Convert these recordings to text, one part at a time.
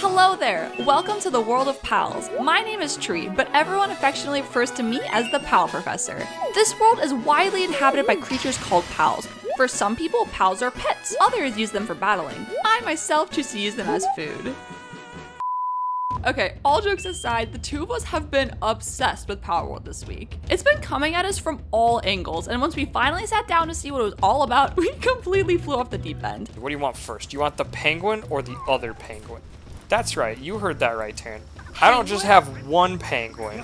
Hello there! Welcome to the world of pals. My name is Tree, but everyone affectionately refers to me as the Pal Professor. This world is widely inhabited by creatures called pals. For some people, pals are pets. Others use them for battling. I myself choose to use them as food. Okay, all jokes aside, the two of us have been obsessed with Palworld this week. It's been coming at us from all angles, and once we finally sat down to see what it was all about, we completely flew off the deep end. What do you want first? Do you want the penguin or the other penguin? That's right, you heard that right, Taryn. I don't just have one penguin,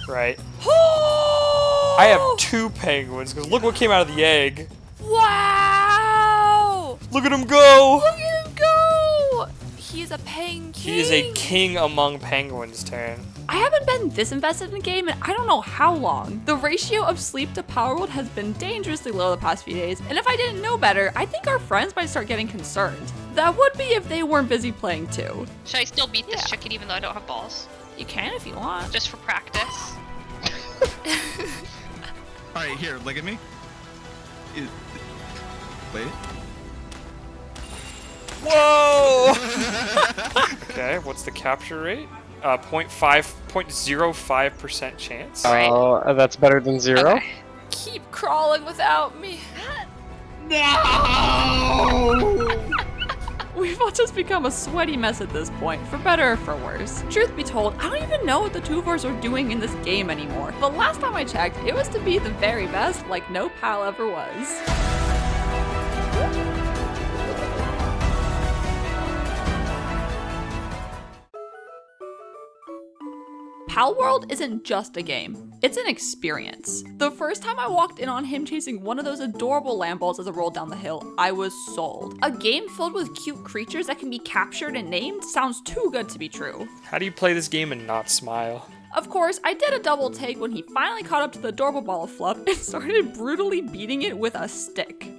right? I have two penguins, because look what came out of the egg. Wow! Look at him go! Look at him go! He's a penguin. He is a king among penguins, Taryn. I haven't been this invested in a game in I don't know how long. The ratio of sleep to Palworld has been dangerously low the past few days, and if I didn't know better, I think our friends might start getting concerned. That would be if they weren't busy playing too. Should I still beat this chicken even though I don't have balls? You can if you want. Just for practice. Alright, here, look at me. Wait. Whoa! Okay, what's the capture rate? 0.05% chance. Oh, that's better than 0? Okay. Keep crawling without me. No! We've all just become a sweaty mess at this point, for better or for worse. Truth be told, I don't even know what the two of us are doing in this game anymore. But last time I checked, it was to be the very best, like no pal ever was. Palworld isn't just a game, it's an experience. The first time I walked in on him chasing one of those adorable Lamballs as it rolled down the hill, I was sold. A game filled with cute creatures that can be captured and named sounds too good to be true. How do you play this game and not smile? Of course, I did a double take when he finally caught up to the adorable ball of fluff and started brutally beating it with a stick.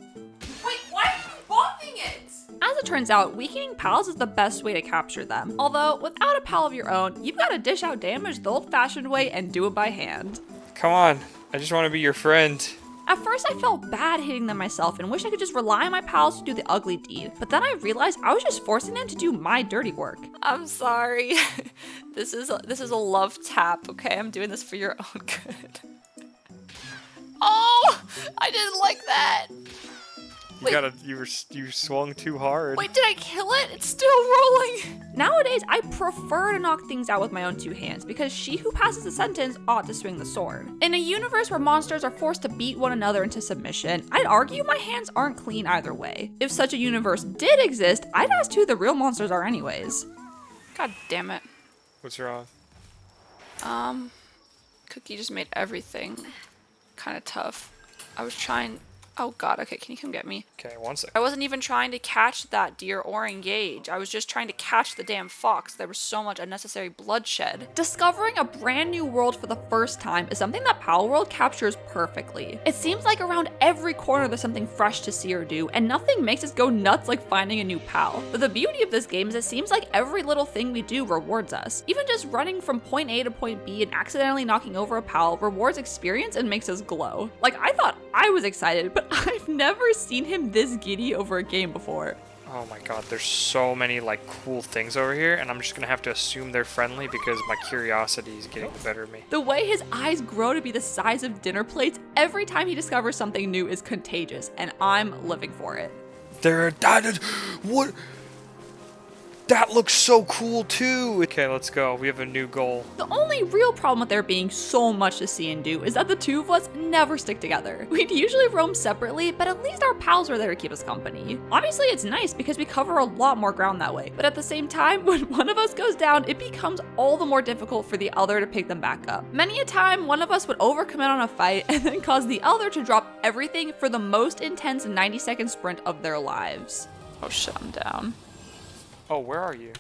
Wait, why are you bumping it? As it turns out, weakening pals is the best way to capture them. Although, without a pal of your own, you've got to dish out damage the old-fashioned way and do it by hand. Come on, I just want to be your friend. At first, I felt bad hitting them myself and wished I could just rely on my pals to do the ugly deed. But then I realized I was just forcing them to do my dirty work. I'm sorry. This is a love tap, okay? I'm doing this for your own good. Oh, I didn't like that. You swung too hard. Wait, did I kill it? It's still rolling. Nowadays, I prefer to knock things out with my own two hands because she who passes the sentence ought to swing the sword. In a universe where monsters are forced to beat one another into submission, I'd argue my hands aren't clean either way. If such a universe did exist, I'd ask who the real monsters are anyways. God damn it. What's wrong? Cookie just made everything kind of tough. I was trying... Oh god, okay, can you come get me? Okay, one sec. I wasn't even trying to catch that deer or engage. I was just trying to catch the damn fox. There was so much unnecessary bloodshed. Discovering a brand new world for the first time is something that Palworld captures perfectly. It seems like around every corner there's something fresh to see or do, and nothing makes us go nuts like finding a new pal. But the beauty of this game is it seems like every little thing we do rewards us. Even just running from point A to point B and accidentally knocking over a pal rewards experience and makes us glow. Like, I thought I was excited, but I've never seen him this giddy over a game before. Oh my god, there's so many like cool things over here, and I'm just gonna have to assume they're friendly because my curiosity is getting the better of me. The way his eyes grow to be the size of dinner plates every time he discovers something new is contagious, and I'm living for it. What? That looks so cool too. Okay, let's go. We have a new goal. The only real problem with there being so much to see and do is that the two of us never stick together. We'd usually roam separately, but at least our pals are there to keep us company. Obviously, it's nice because we cover a lot more ground that way, but at the same time, when one of us goes down, it becomes all the more difficult for the other to pick them back up. Many a time, one of us would overcommit on a fight and then cause the other to drop everything for the most intense 90-second sprint of their lives. Oh shit, I'm down. Oh, where are you?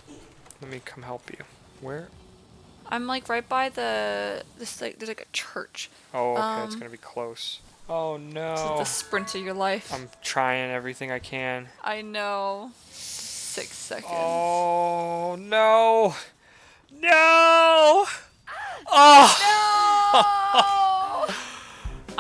Let me come help you. Where? I'm like right by there's like a church. Oh, okay, it's gonna be close. Oh no. This is the sprint of your life. I'm trying everything I can. I know. 6 seconds. Oh no. No! Oh! No!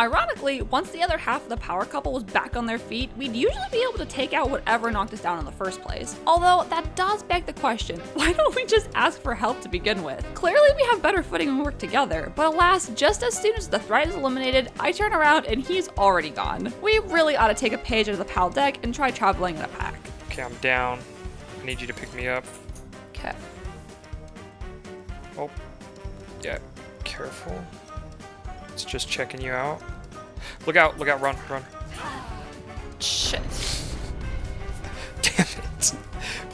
Ironically, once the other half of the power couple was back on their feet, we'd usually be able to take out whatever knocked us down in the first place. Although, that does beg the question, why don't we just ask for help to begin with? Clearly we have better footing when we work together, but alas, just as soon as the threat is eliminated, I turn around and he's already gone. We really ought to take a page out of the PAL deck and try traveling in a pack. Okay, I'm down. I need you to pick me up. Okay. Oh, yeah, careful. It's just checking you out. Look out, run. Shit. Damn it.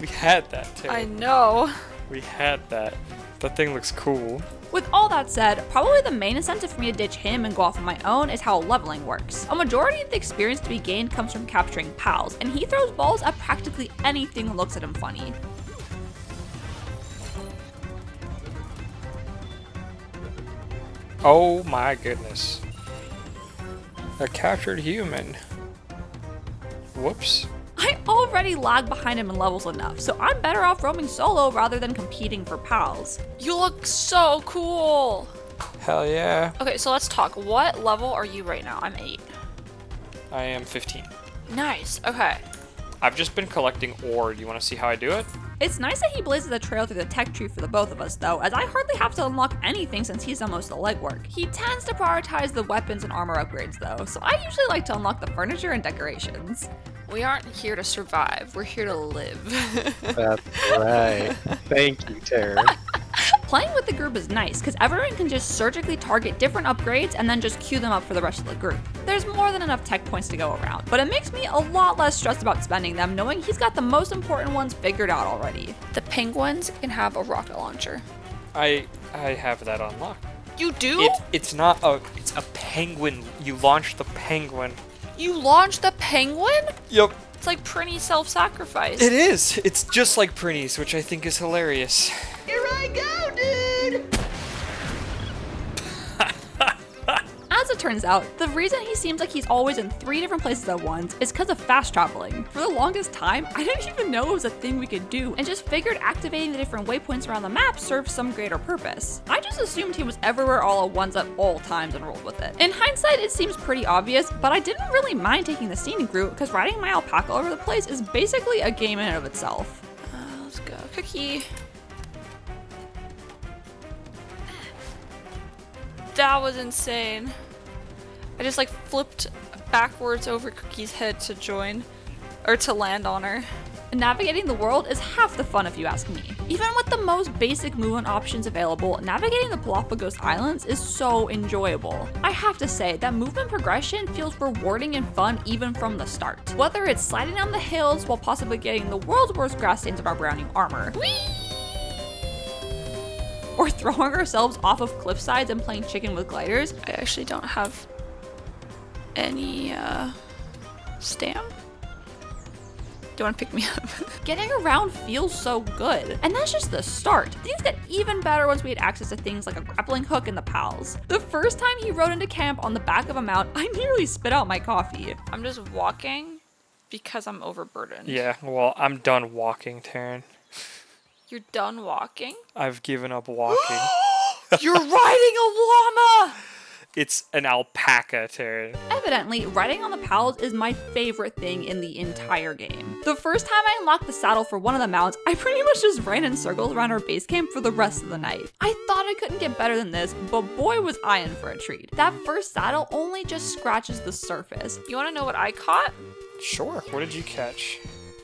We had that, too. I know. We had that. That thing looks cool. With all that said, probably the main incentive for me to ditch him and go off on my own is how leveling works. A majority of the experience to be gained comes from capturing pals, and he throws balls at practically anything that looks at him funny. Oh my goodness. A captured human. Whoops. I already lag behind him in levels enough, so I'm better off roaming solo rather than competing for pals. You look so cool! Hell yeah. Okay, so let's talk. What level are you right now? I'm 8. I am 15. Nice, okay. I've just been collecting ore. Do you want to see how I do it? It's nice that he blazes a trail through the tech tree for the both of us though, as I hardly have to unlock anything since he's done most of the legwork. He tends to prioritize the weapons and armor upgrades though, so I usually like to unlock the furniture and decorations. We aren't here to survive, we're here to live. That's right. Thank you, Taryn. Playing with the group is nice, because everyone can just surgically target different upgrades and then just queue them up for the rest of the group. There's more than enough tech points to go around, but it makes me a lot less stressed about spending them knowing he's got the most important ones figured out already. The penguins can have a rocket launcher. I have that unlocked. You do? It's not a, it's a penguin. You launch the penguin. You launched the penguin? Yep. It's like Prinny's self-sacrifice. It is. It's just like Prinny's, which I think is hilarious. Here I go, dude! As it turns out, the reason he seems like he's always in 3 different places at once is because of fast traveling. For the longest time, I didn't even know it was a thing we could do, and just figured activating the different waypoints around the map served some greater purpose. I just assumed he was everywhere all at once at all times and rolled with it. In hindsight, it seems pretty obvious, but I didn't really mind taking the scenic route because riding my alpaca all over the place is basically a game in and of itself. Let's go. Cookie. That was insane. I just like flipped backwards over Cookie's head to join, or to land on her. Navigating the world is half the fun if you ask me. Even with the most basic movement options available, navigating the Galapagos Islands is so enjoyable. I have to say that movement progression feels rewarding and fun even from the start. Whether it's sliding down the hills while possibly getting the world's worst grass stains of our brand new armor. Or throwing ourselves off of cliff sides and playing chicken with gliders. I actually don't have any stamp. Do you want to pick me up? Getting around feels so good. And that's just the start. Things get even better once we had access to things like a grappling hook and the pals. The first time he rode into camp on the back of a mount, I nearly spit out my coffee. I'm just walking because I'm overburdened. Yeah, well, I'm done walking, Taryn. You're done walking? I've given up walking. You're riding a llama! It's an alpaca, Taryn. Evidently, riding on the pals is my favorite thing in the entire game. The first time I unlocked the saddle for one of the mounts, I pretty much just ran in circles around our base camp for the rest of the night. I thought I couldn't get better than this, but boy was I in for a treat. That first saddle only just scratches the surface. You wanna know what I caught? Sure. What did you catch?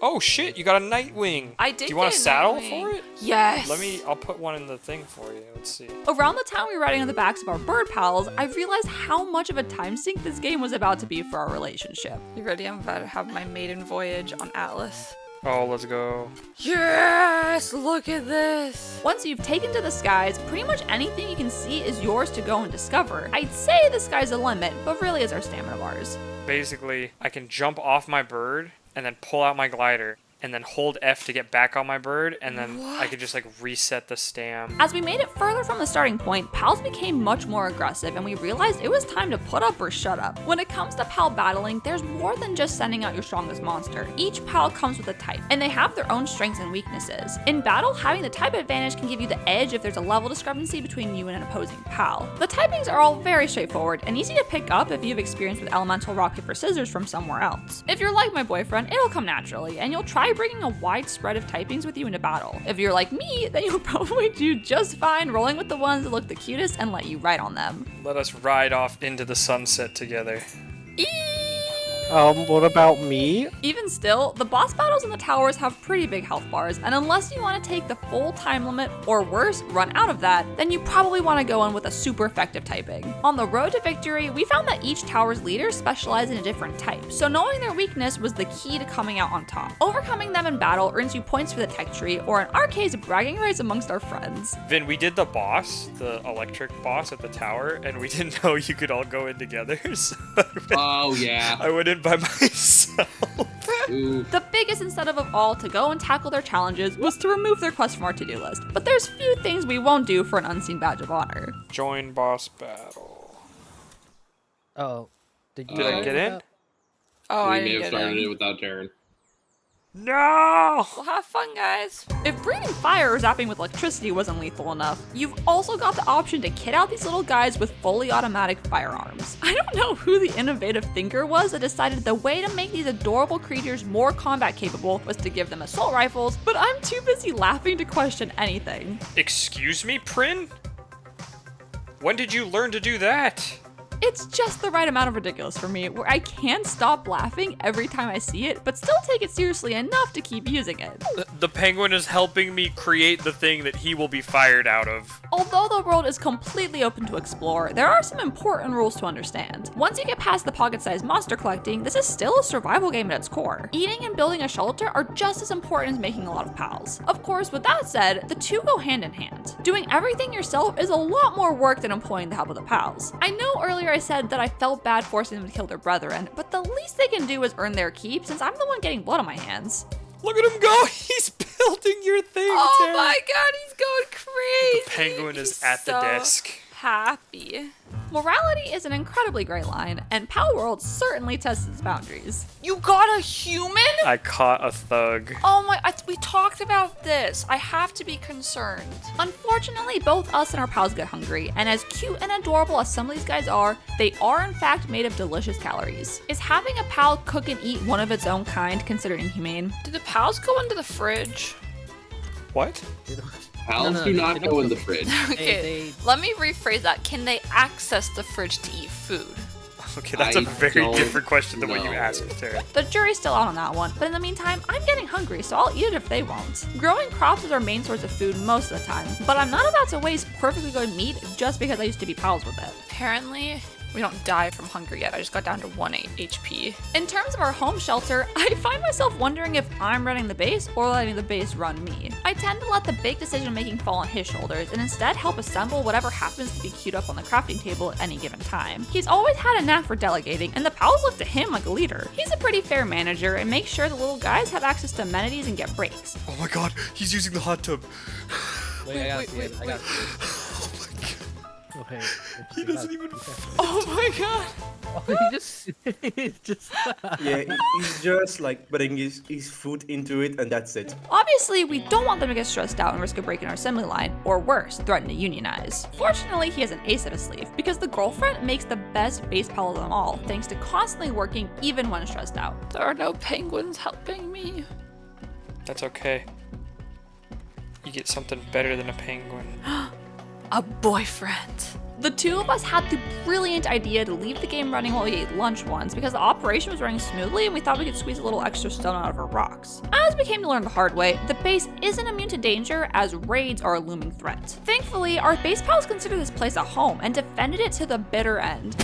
Oh shit, you got a Nightwing. I did. Do you want a get saddle Nightwing. for it? Yes. I'll put one in the thing for you. Let's see. Around the time we were riding on the backs of our bird pals, I realized how much of a time sink this game was about to be for our relationship. You ready? I'm about to have my maiden voyage on Atlas. Oh, let's go. Yes, look at this. Once you've taken to the skies, pretty much anything you can see is yours to go and discover. I'd say the sky's the limit, but really it's our stamina bars. Basically, I can jump off my bird and then pull out my glider and then hold F to get back on my bird, and then I could just like reset the stam. As we made it further from the starting point, pals became much more aggressive, and we realized it was time to put up or shut up. When it comes to pal battling, there's more than just sending out your strongest monster. Each pal comes with a type, and they have their own strengths and weaknesses. In battle, having the type advantage can give you the edge if there's a level discrepancy between you and an opposing pal. The typings are all very straightforward and easy to pick up if you have experience with elemental rock, paper, scissors from somewhere else. If you're like my boyfriend, it'll come naturally, and you'll try bringing a wide spread of typings with you into battle. If you're like me, then you'll probably do just fine rolling with the ones that look the cutest and let you ride on them. Let us ride off into the sunset together. What about me? Even still, the boss battles in the towers have pretty big health bars, and unless you want to take the full time limit, or worse, run out of that, then you probably want to go in with a super effective typing. On the road to victory, we found that each tower's leader specialized in a different type, so knowing their weakness was the key to coming out on top. Overcoming them in battle earns you points for the tech tree, or in our case, bragging rights amongst our friends. Vin, we did the boss, the electric boss at the tower, and we didn't know you could all go in together, so Oh, yeah. I went in by myself. Ooh. The biggest incentive of all to go and tackle their challenges was to remove their quest from our to-do list, but there's few things we won't do for an unseen badge of honor. Join boss battle. Oh, did Did I get in? Oh, We I may didn't have get started in. it without Taryn. No! Well, have fun, guys. If breathing fire or zapping with electricity wasn't lethal enough, you've also got the option to kit out these little guys with fully automatic firearms. I don't know who the innovative thinker was that decided the way to make these adorable creatures more combat capable was to give them assault rifles, but I'm too busy laughing to question anything. Excuse me, Prin? When did you learn to do that? It's just the right amount of ridiculous for me, where I can't stop laughing every time I see it, but still take it seriously enough to keep using it. The penguin is helping me create the thing that he will be fired out of. Although the world is completely open to explore, there are some important rules to understand. Once you get past the pocket-sized monster collecting, this is still a survival game at its core. Eating and building a shelter are just as important as making a lot of pals. Of course, with that said, the two go hand in hand. Doing everything yourself is a lot more work than employing the help of the pals. I know earlier I said that I felt bad forcing them to kill their brethren, but the least they can do is earn their keep since I'm the one getting blood on my hands. Look at him go! He's building your thing, Oh Tara. my god, he's going crazy! The penguin is He's at the so desk. Happy. Morality is an incredibly gray line, and Palworld certainly tests its boundaries. You got a human? I caught a thug. Oh my, we talked about this. I have to be concerned. Unfortunately, both us and our pals get hungry, and as cute and adorable as some of these guys are, they are in fact made of delicious calories. Is having a pal cook and eat one of its own kind considered inhumane? Do the pals go into the fridge? What? Pals No, do they not don't go in go- the fridge. Okay, let me rephrase that. Can they access the fridge to eat food? Okay, that's a I very don't different question than what you know. asked, Tara. The jury's still out on that one, but in the meantime, I'm getting hungry, so I'll eat it if they won't. Growing crops is our main source of food most of the time, but I'm not about to waste perfectly good meat just because I used to be pals with it. Apparently, we don't die from hunger yet. I just got down to 1 HP. In terms of our home shelter, I find myself wondering if I'm running the base or letting the base run me. I tend to let the big decision making fall on his shoulders and instead help assemble whatever happens to be queued up on the crafting table at any given time. He's always had a knack for delegating, and the pals look to him like a leader. He's a pretty fair manager and makes sure the little guys have access to amenities and get breaks. Oh my god, he's using the hot tub. Wait, I gotta see it. I gotta see it. Oh my god. Okay. He doesn't even. Oh my god. Oh, he's just. Yeah, he's just like putting his foot into it and that's it. Obviously, we don't want them to get stressed out and risk a break in our assembly line, or worse, threaten to unionize. Fortunately, he has an ace up his sleeve, because the girlfriend makes the best base pal of them all, thanks to constantly working even when stressed out. There are no penguins helping me. That's okay. You get something better than a penguin. A boyfriend. The two of us had the brilliant idea to leave the game running while we ate lunch once because the operation was running smoothly and we thought we could squeeze a little extra stone out of our rocks. As we came to learn the hard way, the base isn't immune to danger as raids are a looming threat. Thankfully, our base pals considered this place a home and defended it to the bitter end.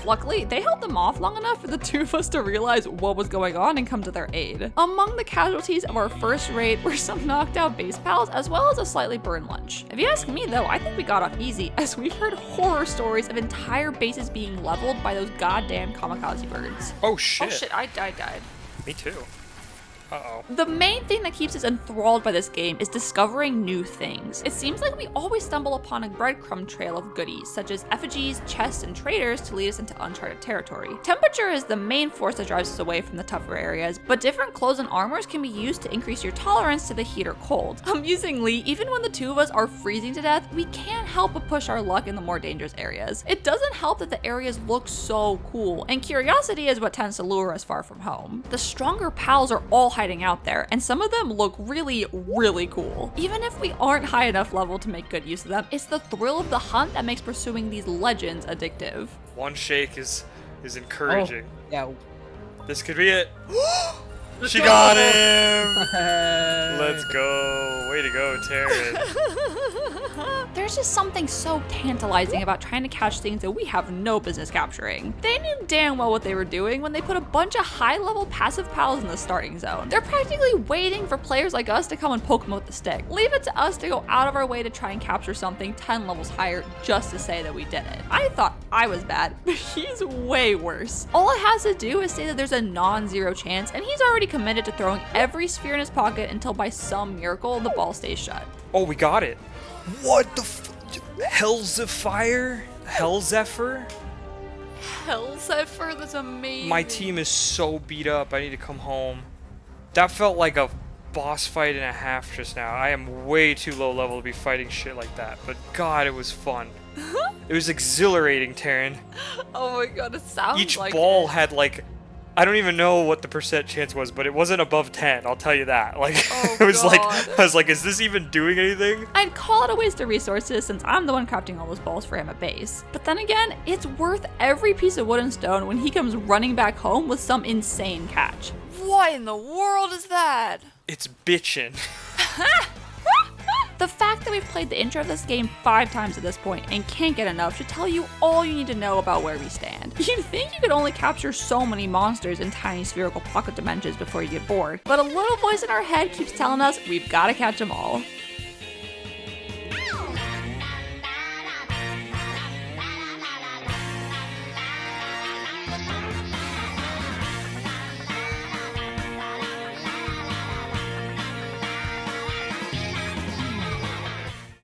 Luckily, they held them off long enough for the two of us to realize what was going on and come to their aid. Among the casualties of our first raid were some knocked out base pals as well as a slightly burned lunch. If you ask me though, I think we got off easy as we've heard horror stories of entire bases being leveled by those goddamn kamikaze birds. Oh shit. Oh shit, I died. Me too. Uh-oh. The main thing that keeps us enthralled by this game is discovering new things. It seems like we always stumble upon a breadcrumb trail of goodies, such as effigies, chests, and traders to lead us into uncharted territory. Temperature is the main force that drives us away from the tougher areas, but different clothes and armors can be used to increase your tolerance to the heat or cold. Amusingly, even when the two of us are freezing to death, we can't help but push our luck in the more dangerous areas. It doesn't help that the areas look so cool, and curiosity is what tends to lure us far from home. The stronger pals are all hiding out there, and some of them look really, really cool. Even if we aren't high enough level to make good use of them, it's the thrill of the hunt that makes pursuing these legends addictive. One shake is encouraging. Oh, yeah. This could be it. She got him! Let's go. Way to go, Taryn. There's just something so tantalizing about trying to catch things that we have no business capturing. They knew damn well what they were doing when they put a bunch of high-level passive pals in the starting zone. They're practically waiting for players like us to come and poke them with the stick. Leave it to us to go out of our way to try and capture something 10 levels higher just to say that we did it. I thought I was bad, but he's way worse. All it has to do is say that there's a non-zero chance, and he's already committed to throwing every sphere in his pocket until by some miracle the ball stays shut. Oh, we got it. What the Hell Zephyr? Hell Zephyr? Hell Zephyr, that's amazing. My team is so beat up. I need to come home. That felt like a boss fight and a half just now. I am way too low level to be fighting shit like that, but God, it was fun. It was exhilarating, Taryn. Oh my god, it sounds Each like ball it. had like, I don't even know what the percent chance was, but it wasn't above 10, I'll tell you that. Like, Oh it was like, God. I was like, is this even doing anything? I'd call it a waste of resources since I'm the one crafting all those balls for him at base. But then again, it's worth every piece of wood and stone when he comes running back home with some insane catch. What in the world is that? It's bitchin'. The fact that we've played the intro of this game 5 times at this point and can't get enough should tell you all you need to know about where we stand. You'd think you could only capture so many monsters in tiny spherical pocket dimensions before you get bored, but a little voice in our head keeps telling us we've got to catch them all.